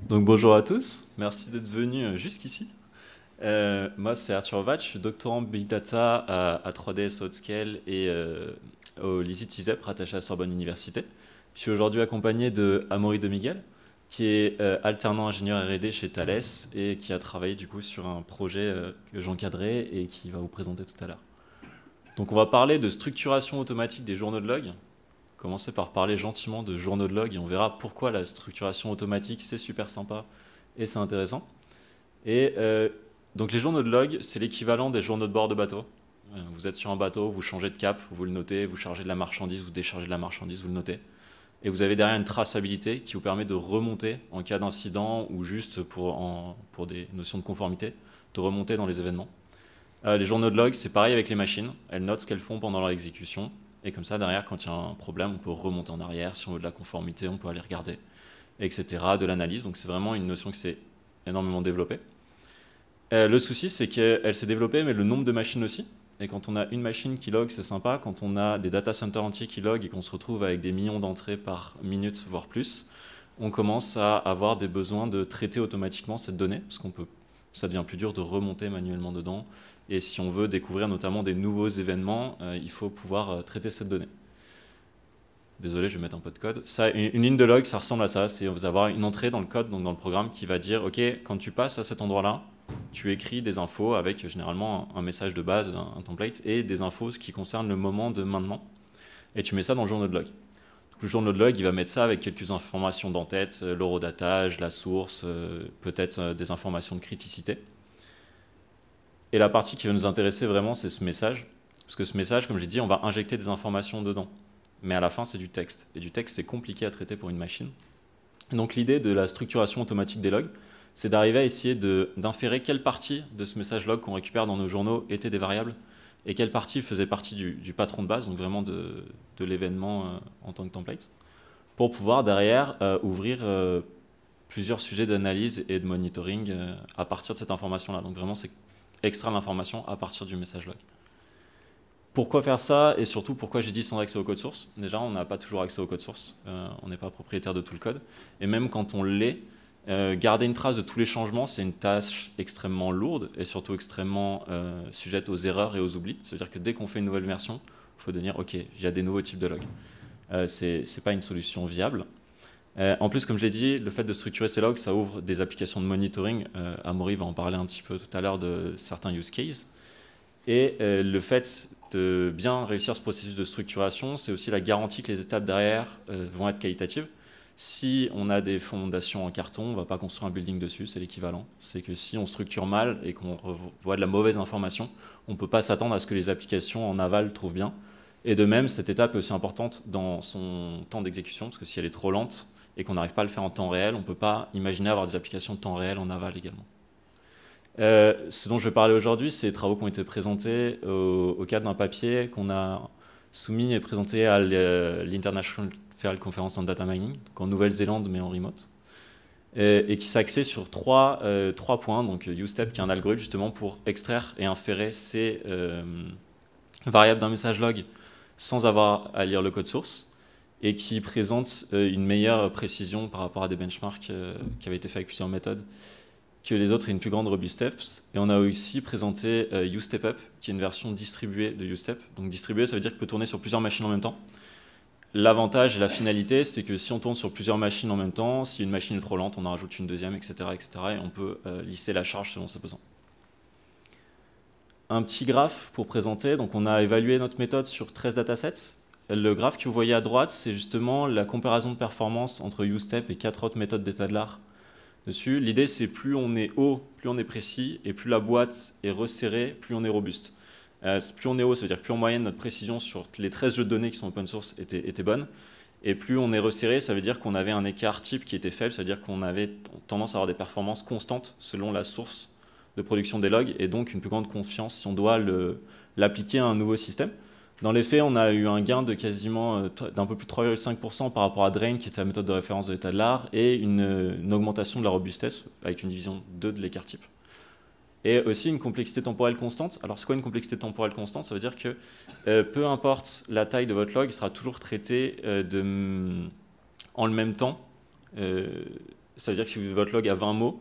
Donc bonjour à tous, merci d'être venus jusqu'ici. Moi c'est Arthur Ovat, je suis doctorant Big Data à 3DS Outscale et au lycée TISEP rattaché à Sorbonne Université. Je suis aujourd'hui accompagné de Amaury de Miguel, qui est alternant ingénieur R&D chez Thales et qui a travaillé du coup sur un projet que j'encadrais et qui va vous présenter tout à l'heure. Donc on va parler de structuration automatique des journaux de log. Commencer par parler gentiment de journaux de log et on verra pourquoi la structuration automatique c'est super sympa et c'est intéressant. Et donc les journaux de log, c'est l'équivalent des journaux de bord de bateau. Vous êtes sur un bateau, vous changez de cap, vous le notez, vous chargez de la marchandise, vous déchargez de la marchandise, vous le notez. Et vous avez derrière une traçabilité qui vous permet de remonter en cas d'incident ou juste pour des notions de conformité, de remonter dans les événements. Les journaux de log, c'est pareil avec les machines. Elles notent ce qu'elles font pendant leur exécution. Et comme ça, derrière, quand il y a un problème, on peut remonter en arrière. Si on veut de la conformité, on peut aller regarder, etc. De l'analyse. Donc c'est vraiment une notion qui s'est énormément développée. Le souci, c'est qu'elle s'est développée, mais le nombre de machines aussi. Et quand on a une machine qui log, c'est sympa. Quand on a des data centers entiers qui log et qu'on se retrouve avec des millions d'entrées par minute, voire plus, on commence à avoir des besoins de traiter automatiquement cette donnée, parce ça devient plus dur de remonter manuellement dedans. Et si on veut découvrir notamment des nouveaux événements, il faut pouvoir traiter cette donnée. Désolé, je vais mettre un peu de code. Ça, une ligne de log, ça ressemble à ça. C'est vous avoir une entrée dans le code, donc dans le programme, qui va dire, OK, quand tu passes à cet endroit-là, tu écris des infos avec généralement un message de base, un template, et des infos qui concernent le moment de maintenant. Et tu mets ça dans le journal de log. Donc, le journal de log, il va mettre ça avec quelques informations d'en-tête, l'horodatage, la source, peut-être des informations de criticité. Et la partie qui va nous intéresser vraiment, c'est ce message. Parce que ce message, comme j'ai dit, on va injecter des informations dedans. Mais à la fin, c'est du texte. Et du texte, c'est compliqué à traiter pour une machine. Donc l'idée de la structuration automatique des logs, c'est d'arriver à essayer d'inférer quelle partie de ce message log qu'on récupère dans nos journaux était des variables et quelle partie faisait partie du patron de base, donc vraiment de l'événement en tant que template, pour pouvoir derrière ouvrir plusieurs sujets d'analyse et de monitoring à partir de cette information-là. Donc vraiment, c'est extraire l'information à partir du message log. Pourquoi faire ça et surtout pourquoi j'ai dit sans accès au code source? Déjà, on n'a pas toujours accès au code source, on n'est pas propriétaire de tout le code. Et même quand on l'est, garder une trace de tous les changements, c'est une tâche extrêmement lourde et surtout extrêmement sujette aux erreurs et aux oublis. C'est-à-dire que dès qu'on fait une nouvelle version, il faut dire OK, il y a des nouveaux types de logs. C'est pas une solution viable. En plus, comme je l'ai dit, le fait de structurer ces logs, ça ouvre des applications de monitoring. Amaury va en parler un petit peu tout à l'heure de certains use cases. Et le fait de bien réussir ce processus de structuration, c'est aussi la garantie que les étapes derrière vont être qualitatives. Si on a des fondations en carton, on ne va pas construire un building dessus, c'est l'équivalent. C'est que si on structure mal et qu'on voit de la mauvaise information, on ne peut pas s'attendre à ce que les applications en aval trouvent bien. Et de même, cette étape est aussi importante dans son temps d'exécution, parce que si elle est trop lente et qu'on n'arrive pas à le faire en temps réel, on ne peut pas imaginer avoir des applications de temps réel en aval également. Ce dont je vais parler aujourd'hui, c'est les travaux qui ont été présentés au cadre d'un papier qu'on a soumis et présenté à l'International Federal Conference on Data Mining, donc en Nouvelle-Zélande mais en remote, et qui s'axait sur trois points. Donc USTEP, qui est un algorithme justement pour extraire et inférer ces variables d'un message log sans avoir à lire le code source, et qui présente une meilleure précision par rapport à des benchmarks qui avaient été faits avec plusieurs méthodes que les autres et une plus grande robustesse. Et on a aussi présenté USTEP-UP, qui est une version distribuée de USTEP. Donc distribuée, ça veut dire qu'il peut tourner sur plusieurs machines en même temps. L'avantage et la finalité, c'est que si on tourne sur plusieurs machines en même temps, si une machine est trop lente, on en rajoute une deuxième, etc. etc. et on peut lisser la charge selon ses besoins. Un petit graphe pour présenter. Donc on a évalué notre méthode sur 13 datasets. Le graphe que vous voyez à droite, c'est justement la comparaison de performance entre USTEP et 4 autres méthodes d'état de l'art dessus. L'idée, c'est plus on est haut, plus on est précis, et plus la boîte est resserrée, plus on est robuste. Plus on est haut, ça veut dire plus en moyenne notre précision sur les 13 jeux de données qui sont open source était bonne, et plus on est resserré, ça veut dire qu'on avait un écart type qui était faible, ça veut dire qu'on avait tendance à avoir des performances constantes selon la source de production des logs, et donc une plus grande confiance si on doit l'appliquer à un nouveau système. Dans les faits, on a eu un gain de quasiment d'un peu plus de 3,5% par rapport à Drain, qui était la méthode de référence de l'état de l'art, et une augmentation de la robustesse avec une division 2 de l'écart type. Et aussi une complexité temporelle constante. Alors c'est quoi une complexité temporelle constante? Ça veut dire que peu importe la taille de votre log, il sera toujours traité en le même temps Ça veut dire que si votre log a 20 mots,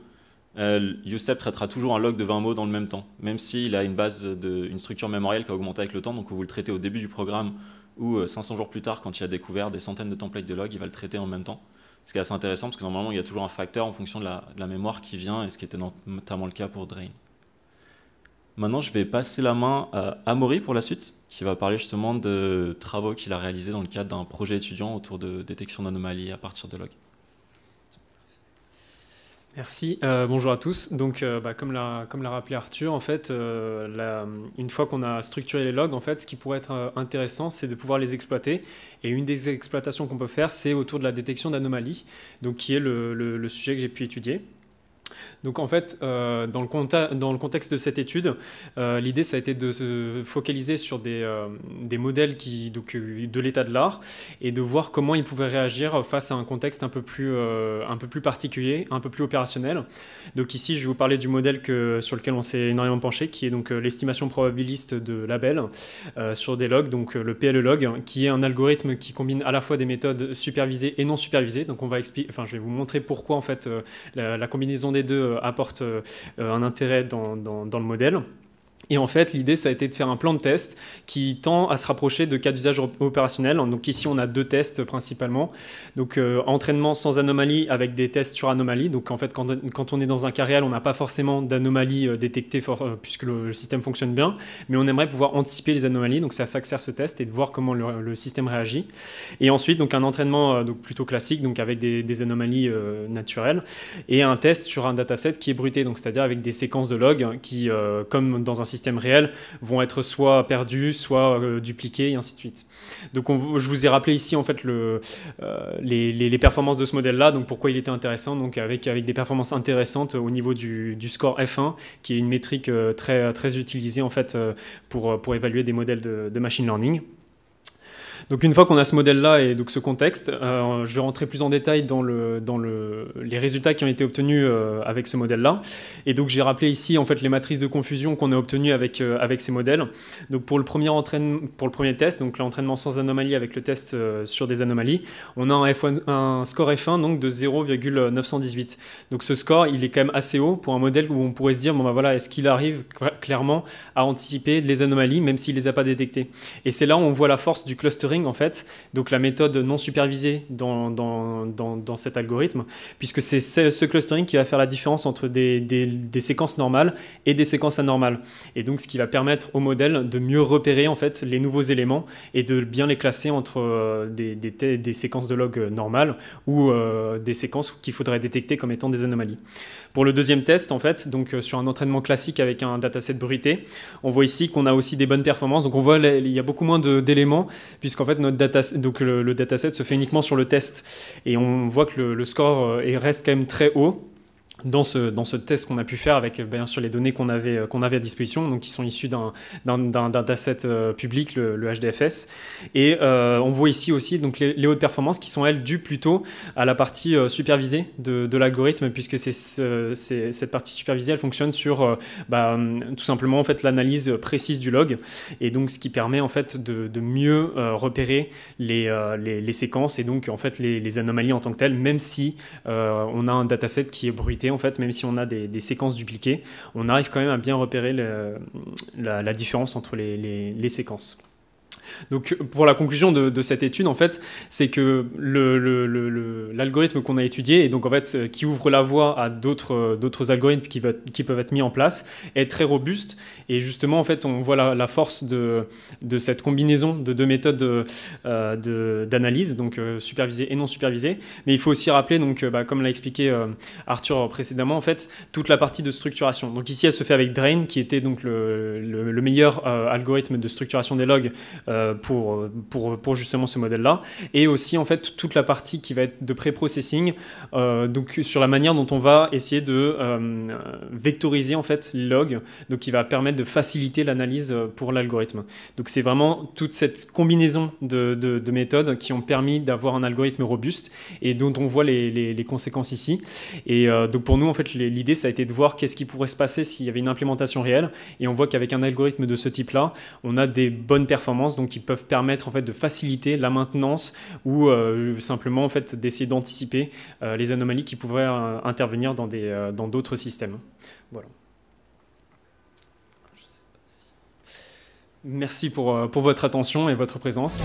USEP traitera toujours un log de 20 mots dans le même temps, même s'il a une structure mémorielle qui a augmenté avec le temps, donc vous le traitez au début du programme ou 500 jours plus tard, quand il a découvert des centaines de templates de log, il va le traiter en même temps. Ce qui est assez intéressant, parce que normalement, il y a toujours un facteur en fonction de la mémoire qui vient, et ce qui était notamment le cas pour Drain. Maintenant, je vais passer la main à Amaury pour la suite, qui va parler justement de travaux qu'il a réalisés dans le cadre d'un projet étudiant autour de détection d'anomalies à partir de logs. Merci, bonjour à tous. Donc, comme l'a rappelé Arthur, en fait, une fois qu'on a structuré les logs, en fait, ce qui pourrait être intéressant, c'est de pouvoir les exploiter. Et une des exploitations qu'on peut faire, c'est autour de la détection d'anomalies, donc qui est le sujet que j'ai pu étudier. Donc en fait, dans le contexte de cette étude, l'idée ça a été de se focaliser sur des modèles de l'état de l'art et de voir comment ils pouvaient réagir face à un contexte un peu plus particulier, un peu plus opérationnel. Donc ici, je vais vous parler du modèle sur lequel on s'est énormément penché, qui est donc l'estimation probabiliste de labels sur des logs, donc le PLE-log, qui est un algorithme qui combine à la fois des méthodes supervisées et non supervisées. Donc je vais vous montrer pourquoi en fait la combinaison des deux apporte un intérêt dans le modèle. Et en fait, l'idée, ça a été de faire un plan de test qui tend à se rapprocher de cas d'usage opérationnel. Donc ici, on a 2 tests principalement. Donc entraînement sans anomalie avec des tests sur anomalie. Donc en fait, quand on est dans un cas réel, on n'a pas forcément d'anomalie détectée puisque le système fonctionne bien. Mais on aimerait pouvoir anticiper les anomalies. Donc c'est à ça que sert ce test et de voir comment le système réagit. Et ensuite, donc un entraînement plutôt classique, donc avec des anomalies naturelles. Et un test sur un dataset qui est bruité, donc c'est-à-dire avec des séquences de logs qui, comme dans un système réel, vont être soit perdus, soit dupliqués, et ainsi de suite. Donc je vous ai rappelé ici en fait les performances de ce modèle-là, donc pourquoi il était intéressant, donc avec des performances intéressantes au niveau du score F1, qui est une métrique très, très utilisée en fait pour évaluer des modèles de machine learning. Donc une fois qu'on a ce modèle-là et donc ce contexte, je vais rentrer plus en détail dans les résultats qui ont été obtenus avec ce modèle-là. Et donc j'ai rappelé ici en fait les matrices de confusion qu'on a obtenues avec ces modèles. Donc pour le premier test, donc l'entraînement sans anomalie avec le test sur des anomalies, on a un score F1 donc de 0,918. Donc ce score, il est quand même assez haut pour un modèle où on pourrait se dire bon bah voilà, est-ce qu'il arrive clairement à anticiper les anomalies même s'il les a pas détectées. Et c'est là où on voit la force du clustering en fait, donc la méthode non supervisée dans cet algorithme, puisque c'est ce clustering qui va faire la différence entre des séquences normales et des séquences anormales. Et donc ce qui va permettre au modèle de mieux repérer en fait les nouveaux éléments et de bien les classer entre des séquences de log normales ou des séquences qu'il faudrait détecter comme étant des anomalies. Pour le deuxième test, en fait, donc sur un entraînement classique avec un dataset bruité, on voit ici qu'on a aussi des bonnes performances. Donc on voit il y a beaucoup moins d'éléments puisqu'en fait notre le dataset se fait uniquement sur le test et on voit que le score reste quand même très haut dans ce test qu'on a pu faire avec bien sûr les données qu'on avait à disposition, donc qui sont issues d'un dataset public, le HDFS. Et on voit ici aussi donc les hautes performances qui sont elles dues plutôt à la partie supervisée de l'algorithme, puisque cette partie supervisée elle fonctionne sur tout simplement en fait l'analyse précise du log, et donc ce qui permet en fait de mieux repérer les séquences et donc en fait les anomalies en tant que telles, même si on a un dataset qui est bruité. En fait, même si on a des séquences dupliquées, on arrive quand même à bien repérer la différence entre les séquences. Donc pour la conclusion de cette étude, en fait, c'est que l'algorithme qu'on a étudié, et donc en fait qui ouvre la voie à d'autres algorithmes qui peuvent être mis en place, est très robuste. Et justement, en fait, on voit la force de cette combinaison de 2 méthodes d'analyse, donc supervisée et non supervisée. Mais il faut aussi rappeler, donc, comme l'a expliqué Arthur précédemment, en fait, toute la partie de structuration. Donc ici, elle se fait avec Drain, qui était donc le meilleur algorithme de structuration des logs pour justement ce modèle-là, et aussi en fait toute la partie qui va être de pré-processing, donc sur la manière dont on va essayer de vectoriser en fait les logs, donc qui va permettre de faciliter l'analyse pour l'algorithme. Donc c'est vraiment toute cette combinaison de méthodes qui ont permis d'avoir un algorithme robuste et dont on voit les conséquences ici. Et donc pour nous en fait l'idée ça a été de voir qu'est-ce qui pourrait se passer s'il y avait une implémentation réelle, et on voit qu'avec un algorithme de ce type-là, on a des bonnes performances, donc donc qui peuvent permettre en fait de faciliter la maintenance ou simplement en fait d'essayer d'anticiper les anomalies qui pourraient intervenir dans d'autres systèmes. Voilà. Merci pour votre attention et votre présence.